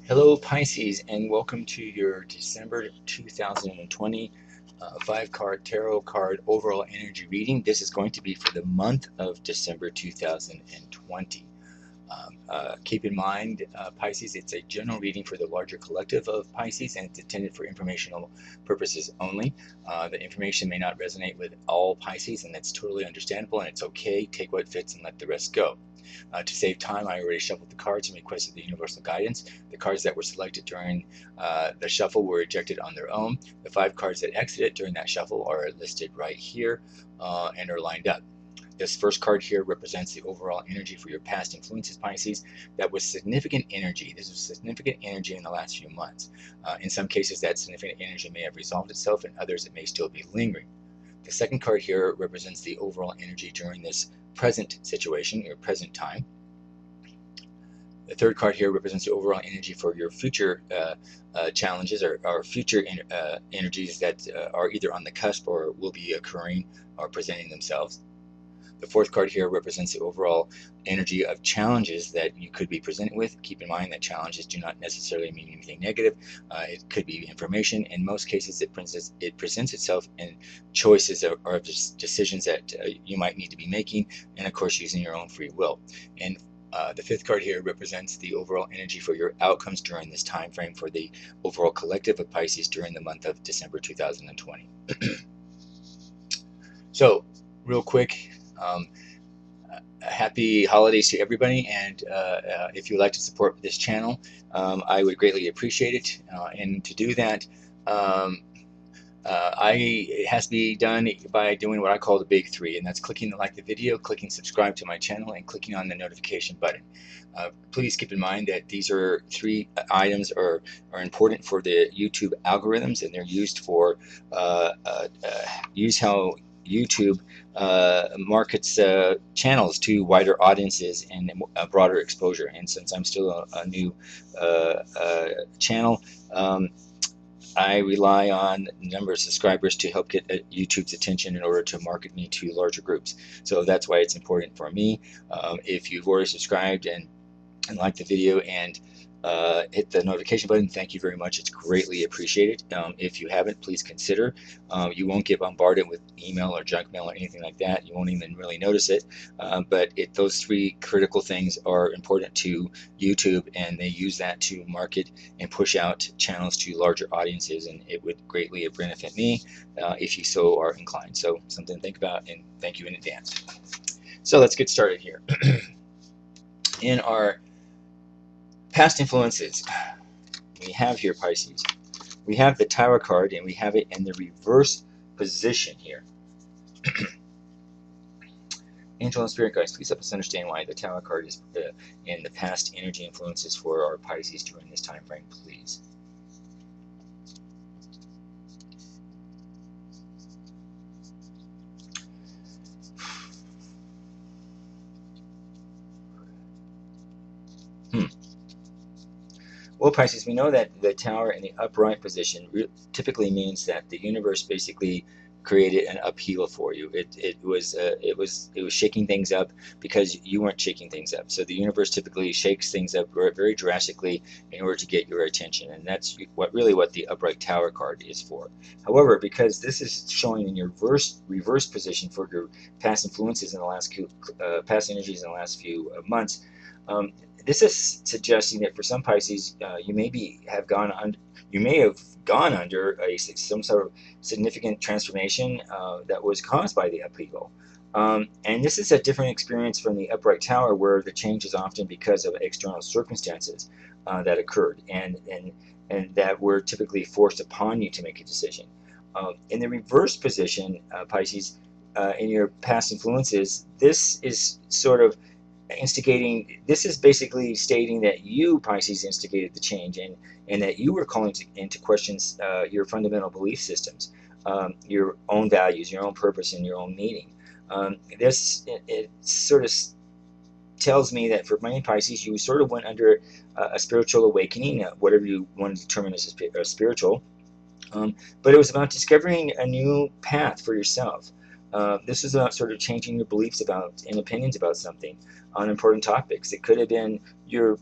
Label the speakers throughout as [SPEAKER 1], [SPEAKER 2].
[SPEAKER 1] Hello Pisces, and welcome to your December 2020 5-card tarot card overall energy reading. This is going to be for the month of December 2020. Keep in mind, Pisces, it's a general reading for the larger collective of Pisces, and it's intended for informational purposes only. The information may not resonate with all Pisces, and that's totally understandable, and it's okay. Take what fits and let the rest go. To save time, I already shuffled the cards and requested the universal guidance. The cards that were selected during the shuffle were ejected on their own. The 5 cards that exited during that shuffle are listed right here and are lined up. This first card here represents the overall energy for your past influences, Pisces. That was significant energy. This was significant energy in the last few months. In some cases, that significant energy may have resolved itself, and others it may still be lingering. The second card here represents the overall energy during this present situation, your present time. The third card here represents the overall energy for your future challenges or future energies that are either on the cusp or will be occurring or presenting themselves. The fourth card here represents the overall energy of challenges that you could be presented with. Keep in mind that challenges do not necessarily mean anything negative. It could be information. In most cases, it presents itself in choices or decisions that you might need to be making, and of course, using your own free will. And the fifth card here represents the overall energy for your outcomes during this time frame for the overall collective of Pisces during the month of December 2020. So, real quick, happy holidays to everybody, and if you'd like to support this channel, I would greatly appreciate it. And to do that, it has to be done by doing what I call the big three, and that's clicking like the video, clicking subscribe to my channel, and clicking on the notification button. Please keep in mind that these are 3 items are important for the YouTube algorithms, and they're used for use how YouTube markets channels to wider audiences and a broader exposure. And since I'm still a new channel, I rely on the number of subscribers to help get YouTube's attention in order to market me to larger groups. So that's why it's important for me. If you've already subscribed and liked the video and hit the notification button, thank you very much. It's greatly appreciated. If you haven't, please consider. You won't get bombarded with email or junk mail or anything like that. You won't even really notice it. But those 3 critical things are important to YouTube, and they use that to market and push out channels to larger audiences, and it would greatly benefit me if you so are inclined. So something to think about, and thank you in advance. So let's get started here. In our past influences, we have here, Pisces, we have the Tower card, and we have it in the reverse position here. Angel and Spirit guides, please help us understand why the Tower card is in the past energy influences for our Pisces during this time frame, please. Well, Pisces, we know that the Tower in the upright position typically means that the universe basically created an upheaval for you. It was shaking things up because you weren't shaking things up. So the universe typically shakes things up very drastically in order to get your attention, and that's what the upright Tower card is for. However, because this is showing in your reverse position for your past influences in the last past energies in the last few months. This is suggesting that for some Pisces, you may have gone under some sort of significant transformation that was caused by the upheaval. And this is a different experience from the upright Tower, where the change is often because of external circumstances that occurred and that were typically forced upon you to make a decision. In the reverse position, Pisces, in your past influences, this is sort of this is basically stating that you, Pisces, instigated the change, and that you were calling into questions your fundamental belief systems, your own values, your own purpose, and your own meaning. It sort of tells me that for many Pisces, you sort of went under a spiritual awakening, whatever you want to determine as a spiritual, but it was about discovering a new path for yourself. This is about sort of changing your beliefs about and opinions about something on important topics. It could have been your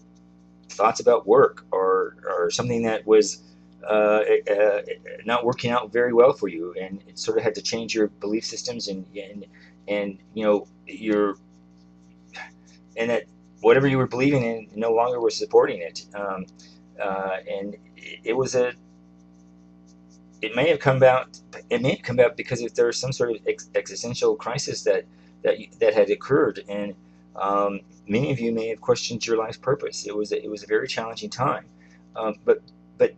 [SPEAKER 1] thoughts about work, or something that was uh, uh, not working out very well for you, and it sort of had to change your belief systems, and your and that whatever you were believing in no longer was supporting it. And it was a it may have come about because there was some sort of existential crisis that had occurred, and many of you may have questioned your life's purpose. It was a very challenging time, but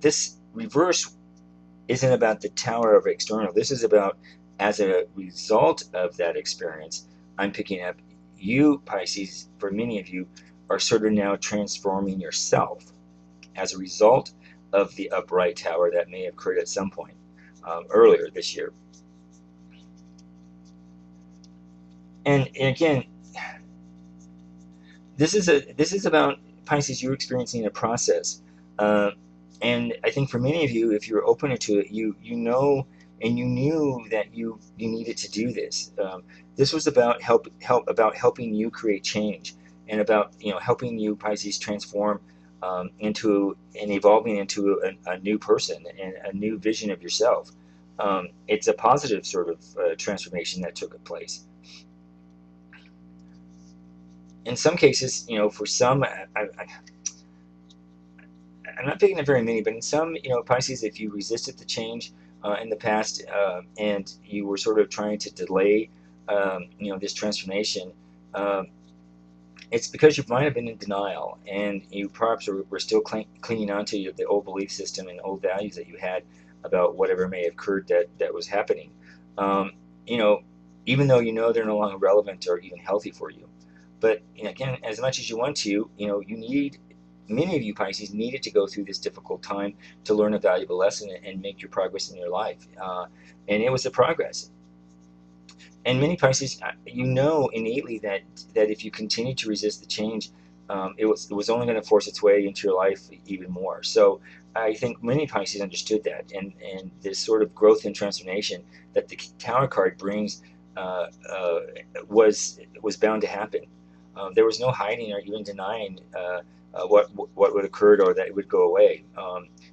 [SPEAKER 1] this reverse isn't about the tower of external. This is about, as a result of that experience, I'm picking up, you Pisces, for many of you, are sort of now transforming yourself as a result of the upright tower that may have occurred at some point earlier this year. And again, this is about, Pisces, you experiencing a process, uh, and I think for many of you, if you're open to it, you know, and you knew that you needed to do this. This was about about helping you create change, and about helping you, Pisces, transform into and evolving into a new person and a new vision of yourself. It's a positive sort of transformation that took place. In some cases, for some, I'm not picking up very many, but in some, Pisces, if you resisted the change in the past, and you were sort of trying to delay, this transformation, um, it's because you might have been in denial, and you perhaps were still clinging on to the old belief system and old values that you had about whatever may have occurred that was happening. Um, you know, Even though they're no longer relevant or even healthy for you. But again, as much as you want to, you need, many of you Pisces needed to go through this difficult time to learn a valuable lesson and make your progress in your life. And it was a progress. And many Pisces, innately that if you continue to resist the change, it was only going to force its way into your life even more. So I think many Pisces understood that, and this sort of growth and transformation that the Tower card brings was bound to happen. There was no hiding or even denying what would occur, or that it would go away,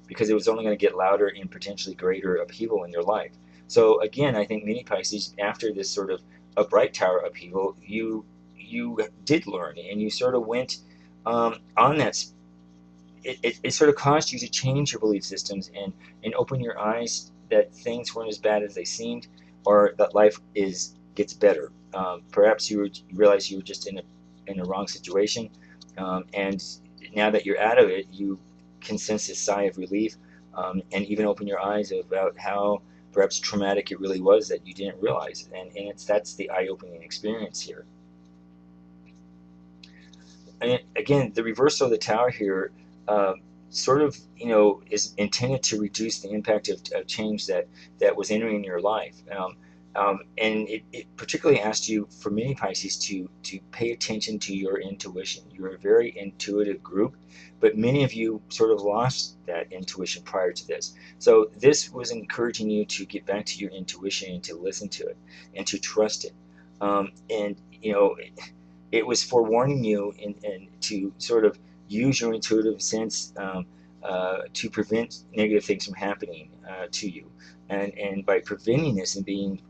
[SPEAKER 1] because it was only going to get louder and potentially greater upheaval in your life. So again, I think many Pisces, after this sort of upright tower upheaval, you did learn, and you sort of went on that. It sort of caused you to change your belief systems and open your eyes that things weren't as bad as they seemed, or that life gets better. Perhaps you realized you were just in a wrong situation, and now that you're out of it, you can sense this sigh of relief, and even open your eyes about how perhaps traumatic it really was that you didn't realize. And that's the eye-opening experience here. And again, the reversal of the tower here sort of is intended to reduce the impact of change that was entering your life. And it particularly asked you, for many Pisces, to pay attention to your intuition. You're a very intuitive group, but many of you sort of lost that intuition prior to this. So this was encouraging you to get back to your intuition and to listen to it and to trust it. And it was forewarning you, and to sort of use your intuitive sense to prevent negative things from happening to you. And by preventing this and being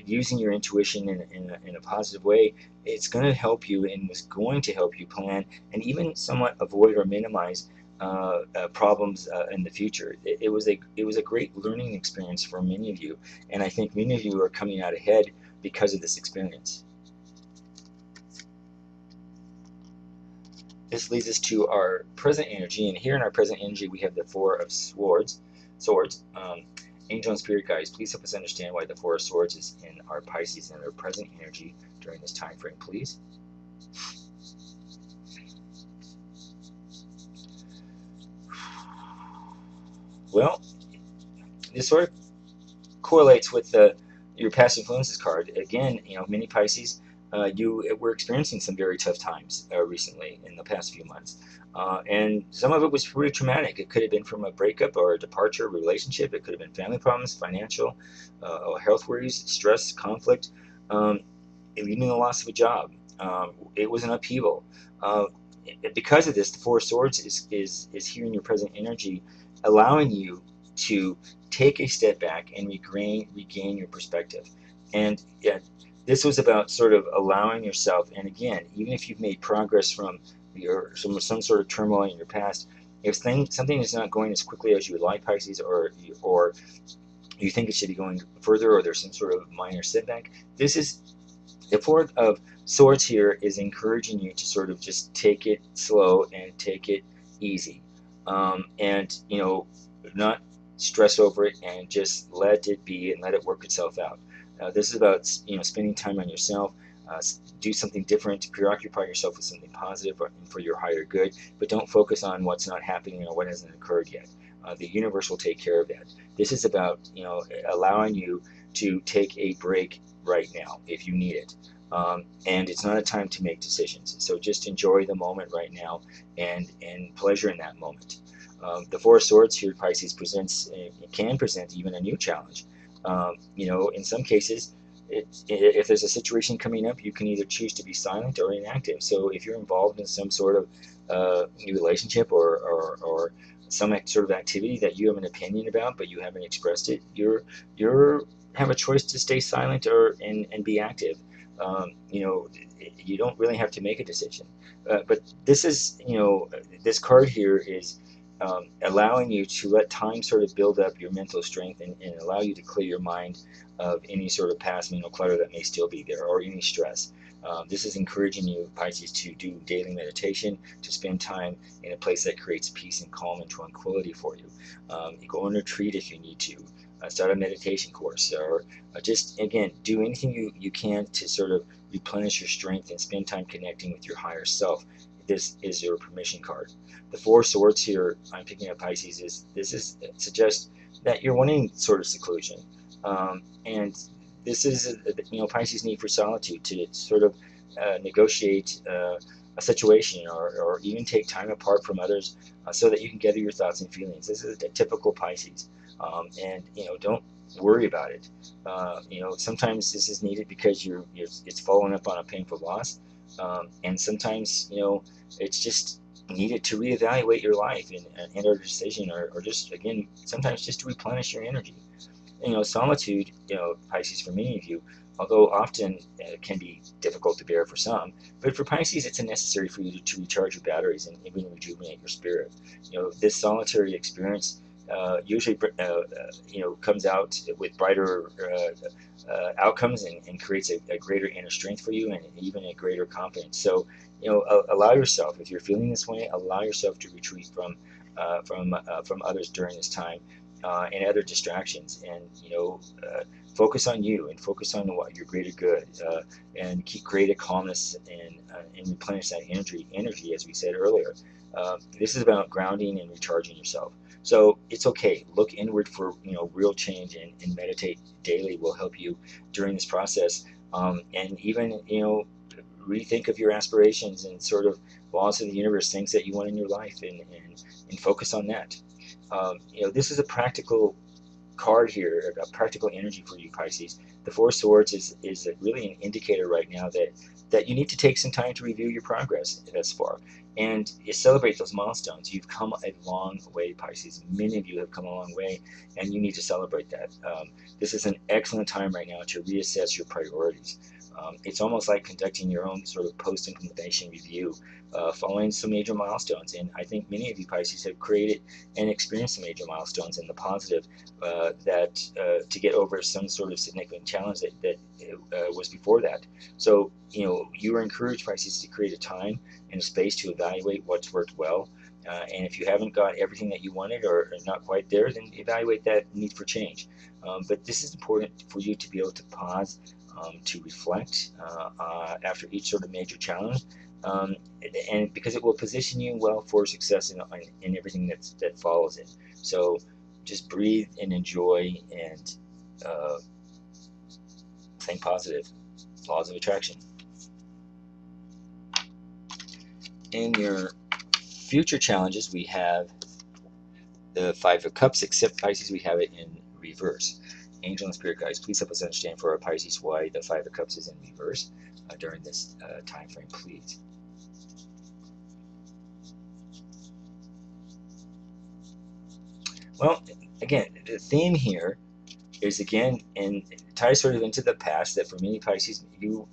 [SPEAKER 1] using your intuition in a positive way, it's going to help you, and was going to help you plan and even somewhat avoid or minimize problems in the future. It was a great learning experience for many of you, and I think many of you are coming out ahead because of this experience. This leads us to our present energy, and here in our present energy we have the Four of Swords. Angel and Spirit guides, please help us understand why the Four of Swords is in our Pisces and their present energy during this time frame, please. Well, this sort of correlates with your past influences card. Again, many Pisces, you were experiencing some very tough times recently in the past few months. And some of it was pretty traumatic. It could have been from a breakup or a departure, a relationship. It could have been family problems, financial, health worries, stress, conflict, even the loss of a job. It was an upheaval. because of this, the Four of Swords is here in your present energy, allowing you to take a step back and regain your perspective. And yeah, this was about sort of allowing yourself. And again, even if you've made progress from some sort of turmoil in your past, if something is not going as quickly as you would like, Pisces, or you think it should be going further, or there's some sort of minor setback, this is the Four of Swords here is encouraging you to sort of just take it slow and take it easy, and not stress over it, and just let it be and let it work itself out. This is about spending time on yourself. Do something different, preoccupy yourself with something positive for your higher good, but don't focus on what's not happening or what hasn't occurred yet. The universe will take care of that. This is about allowing you to take a break right now if you need it. And it's not a time to make decisions. So just enjoy the moment right now, and pleasure in that moment. The Four of Swords here, Pisces, can present even a new challenge. In some cases, if there's a situation coming up, you can either choose to be silent or inactive. So if you're involved in some sort of new relationship, or some sort of activity that you have an opinion about but you haven't expressed it, you're have a choice to stay silent and be active. You don't really have to make a decision. But this card here is allowing you to let time sort of build up your mental strength, and allow you to clear your mind of any sort of past mental clutter that may still be there, or any stress. This is encouraging you, Pisces, to do daily meditation, to spend time in a place that creates peace and calm and tranquility for you. You go on a retreat if you need to. Start a meditation course, or just, again, do anything you can to sort of replenish your strength and spend time connecting with your higher self. This is your permission card. The Four of Swords here, I'm picking up, Pisces, suggests that you're wanting sort of seclusion. And this is, Pisces' need for solitude to sort of negotiate a situation, or even take time apart from others, so that you can gather your thoughts and feelings. This is a typical Pisces. And don't worry about it. Sometimes this is needed because it's following up on a painful loss, and sometimes it's just needed to reevaluate your life, and enter a decision, or just, again, sometimes just to replenish your energy. Solitude, Pisces, for many of you, although often can be difficult to bear for some, but for Pisces, it's necessary for you to recharge your batteries and even rejuvenate your spirit. This solitary experience usually comes out with brighter outcomes, and creates a greater inner strength for you, and even a greater confidence. So allow yourself, if you're feeling this way, allow yourself to retreat from others during this time, and other distractions, and focus on you, and focus on what your greater good, and create a calmness, and replenish that energy, as we said earlier. This is about grounding and recharging yourself. So it's okay. Look inward for real change, and meditate daily will help you during this process. And even rethink of your aspirations, and sort of laws of the universe, things that you want in your life, and focus on that. This is a practical card here, a practical energy for you, Pisces. The Four of Swords is really an indicator right now that you need to take some time to review your progress thus far, and you celebrate those milestones. You've come a long way, Pisces. Many of you have come a long way, and you need to celebrate that. This is an excellent time right now to reassess your priorities. It's almost like conducting your own sort of post-implementation review, following some major milestones. And I think many of you, Pisces, have created and experienced some major milestones in the positive, to get over some sort of significant challenge that was before that. So you are encouraged, Pisces, to create a time and a space to evaluate what's worked well. And if you haven't got everything that you wanted, or not quite there, then evaluate that need for change. But this is important for you to be able to pause, to reflect after each sort of major challenge, and because it will position you well for success in everything that follows it. So just breathe and enjoy, and think positive. Laws of attraction. In your future challenges, we have the Five of Cups, except, Pisces, we have it in reverse. Angel and Spirit Guides, please help us understand for our Pisces why the Five of Cups is in reverse during this time frame, please. Well, again, the theme here is again, and it ties sort of into the past, that for many Pisces, you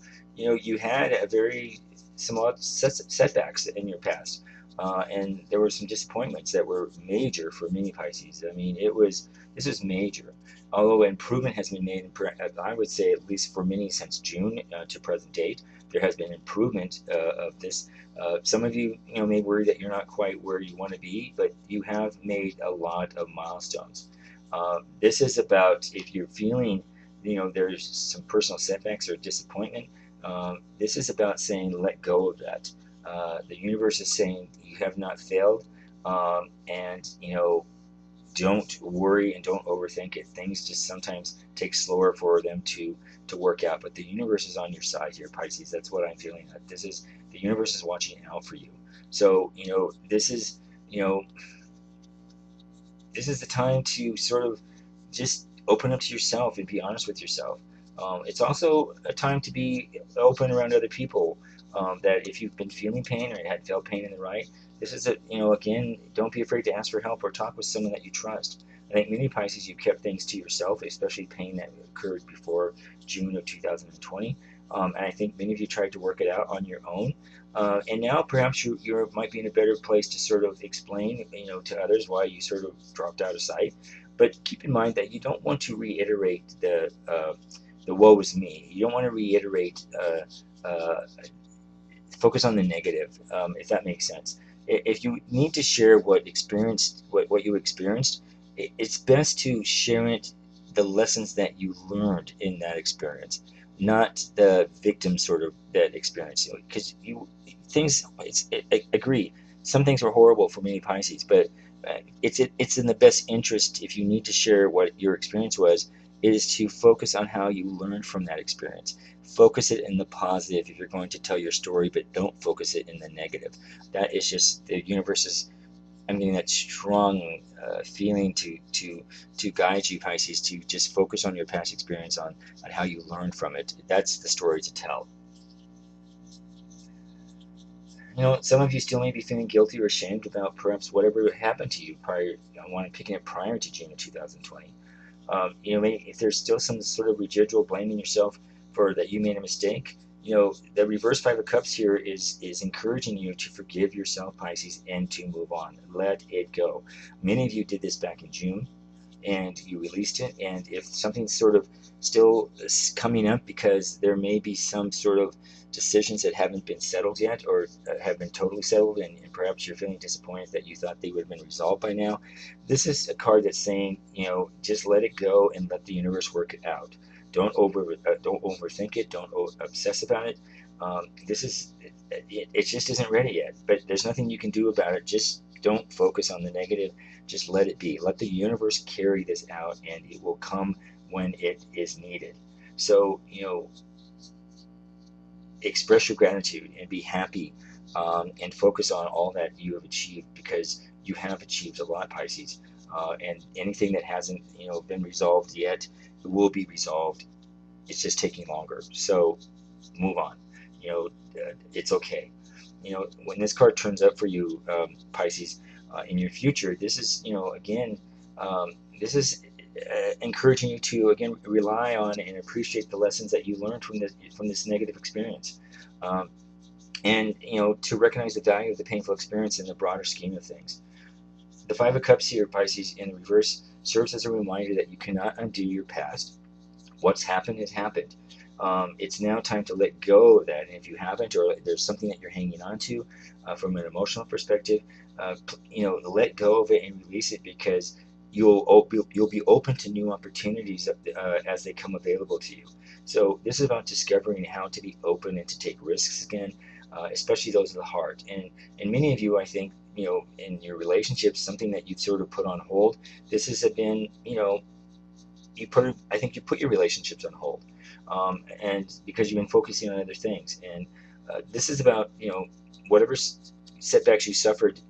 [SPEAKER 1] had a very similar setbacks in your past, and there were some disappointments that were major for many Pisces. I mean, this was major. Although improvement has been made, I would say at least for many since June to present date, there has been improvement of this. Some of you, may worry that you're not quite where you want to be, but you have made a lot of milestones. This is about, if you're feeling, there's some personal setbacks or disappointment. This is about saying, let go of that. The universe is saying you have not failed, and don't worry and don't overthink it. Things just sometimes take slower for them to work out, but the universe is on your side here, Pisces. That's what I'm feeling. This is the universe is watching out for you. So you know this is the time to sort of just open up to yourself and be honest with yourself. It's also a time to be open around other people. That if you've been feeling pain or had felt pain in the right, this is again, don't be afraid to ask for help or talk with someone that you trust. I think many Pisces, you kept things to yourself, especially pain that occurred before June of 2020. And I think many of you tried to work it out on your own. And now perhaps you might be in a better place to sort of explain, to others why you sort of dropped out of sight. But keep in mind that you don't want to reiterate the woe is me. You don't want to reiterate, focus on the negative, if that makes sense. If you need to share what you experienced, it's best to share it, the lessons that you learned in that experience, not the victim sort of that experience. Because agree, some things were horrible for many Pisces, but it's in the best interest, if you need to share what your experience was, is to focus on how you learned from that experience. Focus it in the positive if you're going to tell your story, but don't focus it in the negative. That is just the universe's. I'm getting that strong feeling to guide you, Pisces, to just focus on your past experience, on how you learned from it. That's the story to tell. Some of you still may be feeling guilty or ashamed about perhaps whatever happened to you prior. I want to pick it prior to June of 2020. Maybe if there's still some sort of residual blaming yourself for that you made a mistake, the reverse Five of Cups here is encouraging you to forgive yourself, Pisces, and to move on. Let it go. Many of you did this back in June, and you released it. And if something's sort of still coming up because there may be some sort of decisions that haven't been settled yet, or have been totally settled, and perhaps you're feeling disappointed that you thought they would have been resolved by now, this is a card that's saying, just let it go and let the universe work it out. Don't overthink it. Don't obsess about it. It just isn't ready yet. But there's nothing you can do about it. Just don't focus on the negative. Just let it be. Let the universe carry this out, and it will come when it is needed. So express your gratitude and be happy, and focus on all that you have achieved, because you have achieved a lot, Pisces. And anything that hasn't been resolved yet, it will be resolved. It's just taking longer. So move on. It's okay. When this card turns up for you, Pisces, in your future, this is again, this is encouraging you to again rely on and appreciate the lessons that you learned from this negative experience, and to recognize the value of the painful experience in the broader scheme of things. The Five of Cups here, Pisces, in the reverse, serves as a reminder that you cannot undo your past. What's happened has happened. It's now time to let go of that. And if you haven't, or there's something that you're hanging on to from an emotional perspective, let go of it and release it, because you'll be open to new opportunities as they come available to you. So this is about discovering how to be open and to take risks again, especially those of the heart. And many of you, I think, in your relationships, something that you've sort of put on hold. This has been, I think you put your relationships on hold, and because you've been focusing on other things. And this is about, whatever setbacks you suffered,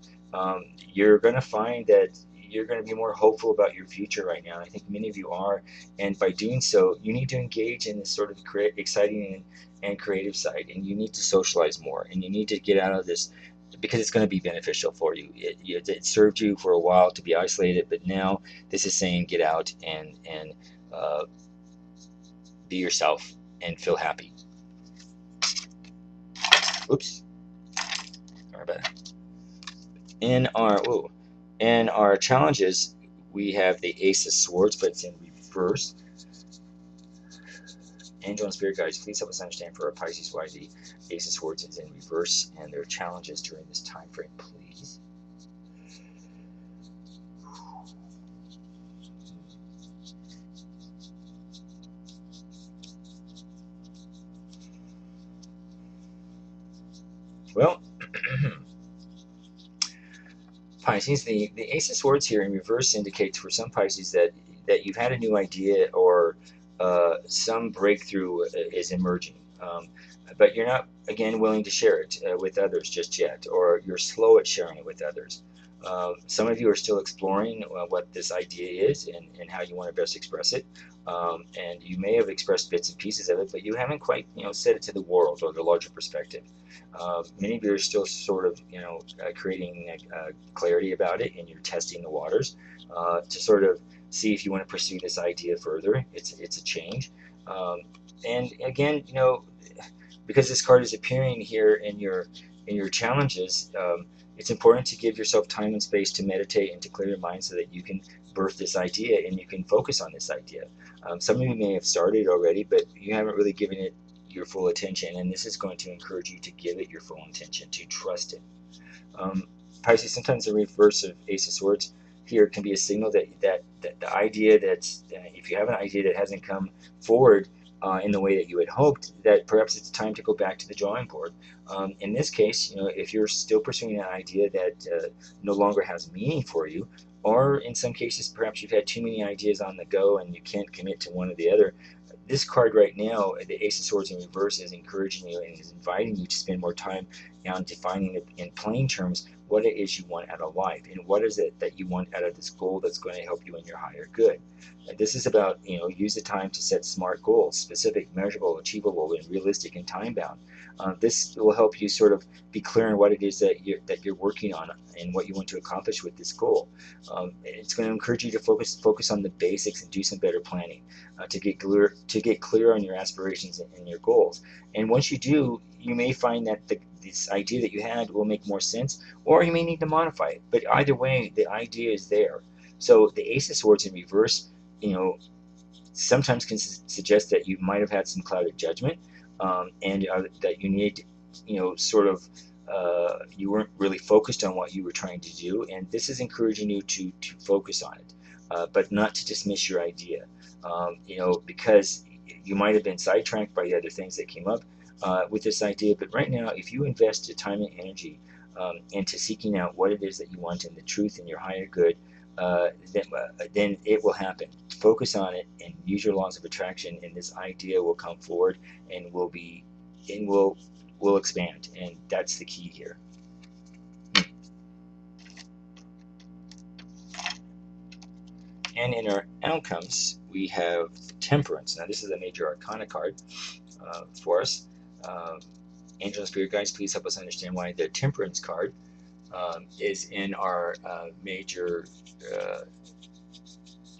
[SPEAKER 1] you're going to find that you're going to be more hopeful about your future right now. I think many of you are, and by doing so, you need to engage in this sort of exciting and creative side, and you need to socialize more, and you need to get out of this because it's going to be beneficial for you. It served you for a while to be isolated, but now this is saying get out and uh, be yourself and feel happy. Oops, sorry about that. In our challenges, we have the Ace of Swords, but it's in reverse. Angel and Spirit Guides, please help us understand for our Pisces why the Ace of Swords is in reverse and their challenges during this time frame, please. Well, Pisces, the Ace of Swords here in reverse indicates for some Pisces that you've had a new idea or some breakthrough is emerging. But you're not, again, willing to share it with others just yet, or you're slow at sharing it with others. Some of you are still exploring what this idea is and how you want to best express it. And you may have expressed bits and pieces of it, but you haven't quite, said it to the world or the larger perspective. Many of you are still sort of, creating clarity about it, and you're testing the waters to sort of see if you want to pursue this idea further. It's a change, and again, because this card is appearing here in your challenges, it's important to give yourself time and space to meditate and to clear your mind so that you can birth this idea and you can focus on this idea. Some of you may have started already, but you haven't really given it your full attention, and this is going to encourage you to give it your full attention, to trust it. Pisces, sometimes the reverse of Ace of Swords here can be a signal that the idea that's, if you have an idea that hasn't come forward in the way that you had hoped, that perhaps it's time to go back to the drawing board. In this case, if you're still pursuing an idea that no longer has meaning for you, or in some cases perhaps you've had too many ideas on the go and you can't commit to one or the other, this card right now, the Ace of Swords in reverse, is encouraging you and is inviting you to spend more time on defining it in plain terms what it is you want out of life and what is it that you want out of this goal that's going to help you in your higher good. This is about, use the time to set smart goals, specific, measurable, achievable, and realistic and time bound. This will help you sort of be clear on what it is that you're working on and what you want to accomplish with this goal. It's going to encourage you to focus on the basics and do some better planning to get clear on your aspirations and your goals. And once you do, you may find that this idea that you had will make more sense, or you may need to modify it. But either way, the idea is there. So the Ace of Swords in reverse, sometimes can suggest that you might have had some clouded judgment, and that you need, sort of, you weren't really focused on what you were trying to do, and this is encouraging you to focus on it, but not to dismiss your idea, because you might have been sidetracked by the other things that came up with this idea. But right now, if you invest the time and energy into seeking out what it is that you want and the truth and your higher good, then it will happen. Focus on it and use your laws of attraction, and this idea will come forward and will expand. And that's the key here. And in our outcomes, we have Temperance. Now, this is a major arcana card for us. Angel and Spirit Guides, please help us understand why the Temperance card is in our major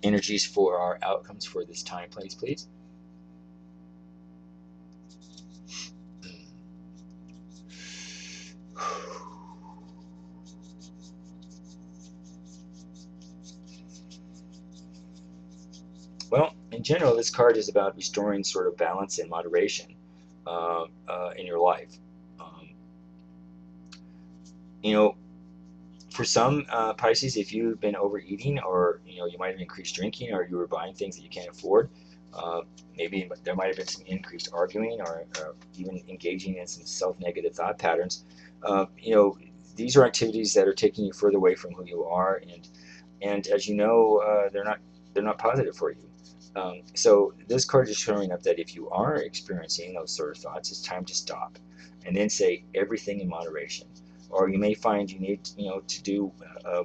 [SPEAKER 1] energies for our outcomes for this time, please. Well, in general, this card is about restoring sort of balance and moderation in your life. For some Pisces, if you've been overeating, or you might have increased drinking, or you were buying things that you can't afford, maybe there might have been some increased arguing, or even engaging in some self-negative thought patterns. These are activities that are taking you further away from who you are, and as you know, they're not positive for you. So this card is showing up that if you are experiencing those sort of thoughts, it's time to stop and then say everything in moderation. Or you may find you need to do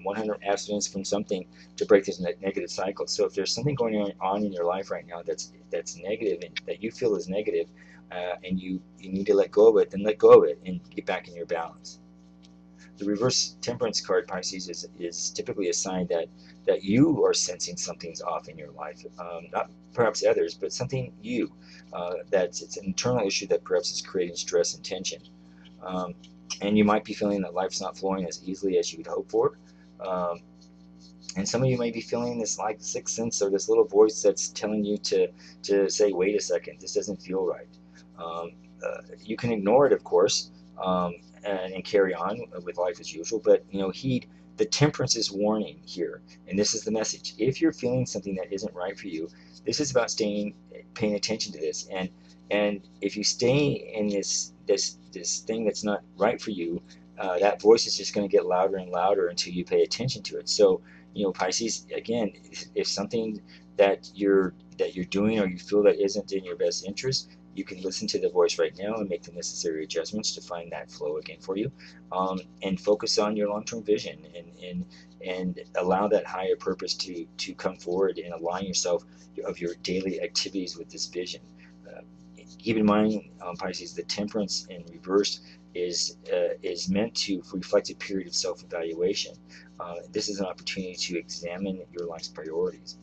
[SPEAKER 1] 100 abstinence from something to break this negative cycle. So if there's something going on in your life right now that's negative and that you feel is negative, and you need to let go of it, then let go of it and get back in your balance. The reverse temperance card, Pisces, is typically a sign that you are sensing something's off in your life. Not perhaps others, but something you. It's an internal issue that perhaps is creating stress and tension. Um, and you might be feeling that life's not flowing as easily as you would hope for. Um, and some of you may be feeling this like sixth sense or this little voice that's telling you to say, wait a second, this doesn't feel right. Um, you can ignore it, of course, and carry on with life as usual, but heed the temperance's warning here. And this is the message: if you're feeling something that isn't right for you, this is about paying attention to this. And if you stay in this thing that's not right for you, that voice is just going to get louder and louder until you pay attention to it. So Pisces, again, if something that you're doing or you feel that isn't in your best interest, you can listen to the voice right now and make the necessary adjustments to find that flow again for you, and focus on your long-term vision, and allow that higher purpose to come forward, and align yourself of your daily activities with this vision. Uh, Keep in mind, Pisces, the temperance in reverse is meant to reflect a period of self-evaluation. This is an opportunity to examine your life's priorities.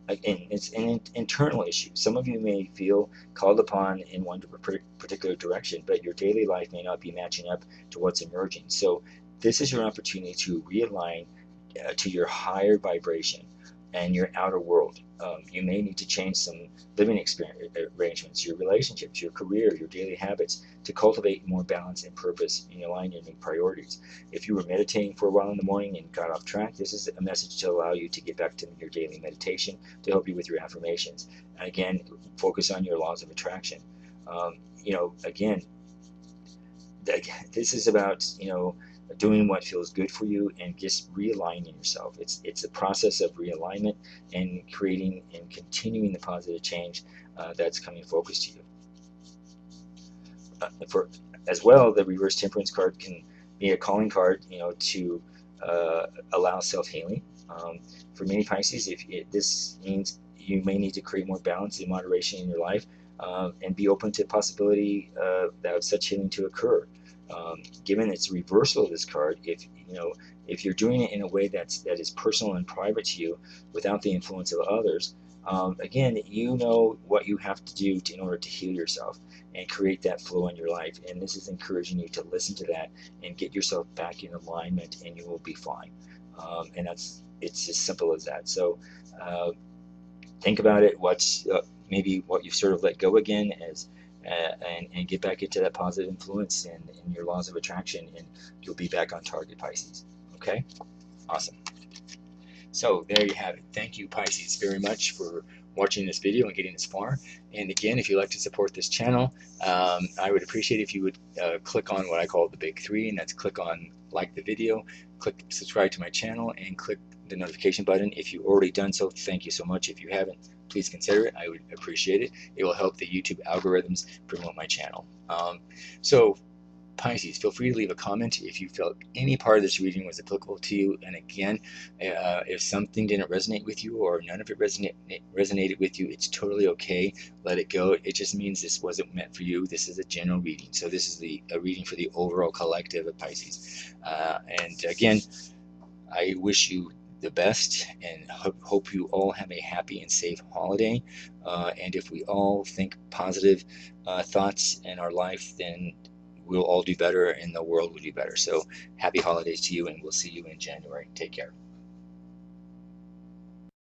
[SPEAKER 1] And it's an internal issue. Some of you may feel called upon in one particular direction, but your daily life may not be matching up to what's emerging. So this is your opportunity to realign to your higher vibration and your outer world. You may need to change some living arrangements, your relationships, your career, your daily habits, to cultivate more balance and purpose and align your new priorities. If you were meditating for a while in the morning and got off track, this is a message to allow you to get back to your daily meditation to help you with your affirmations. And again, focus on your laws of attraction. Again, this is about doing what feels good for you and just realigning yourself. It's a process of realignment and creating and continuing the positive change that's coming focused to you. For as well, the reverse temperance card can be a calling card, to allow self-healing. For many Pisces, this means you may need to create more balance and moderation in your life, and be open to the possibility of such healing to occur. Given its reversal of this card, if you're doing it in a way that is personal and private to you, without the influence of others, again, you know what you have to do in order to heal yourself and create that flow in your life. And this is encouraging you to listen to that and get yourself back in alignment, and you will be fine. And it's as simple as that. So think about it. What's maybe what you've sort of let go again, and get back into that positive influence and your laws of attraction, and you'll be back on target, Pisces. Okay? Awesome. So there you have it. Thank you, Pisces, very much for watching this video and getting this far. And again, if you'd like to support this channel, I would appreciate if you would click on what I call the big three, and that's click on like the video, click subscribe to my channel, and click the notification button. If you've already done so, thank you so much. If you haven't, please consider it. I would appreciate it. It will help the YouTube algorithms promote my channel. So Pisces, feel free to leave a comment if you felt any part of this reading was applicable to you. And again, if something didn't resonate with you or none of it resonated with you, it's totally okay. Let it go. It just means this wasn't meant for you. This is a general reading. So this is a reading for the overall collective of Pisces. And again, I wish you the best, and hope you all have a happy and safe holiday. And if we all think positive thoughts in our life, then we'll all do better and the world will do better. So happy holidays to you, and we'll see you in January. Take care.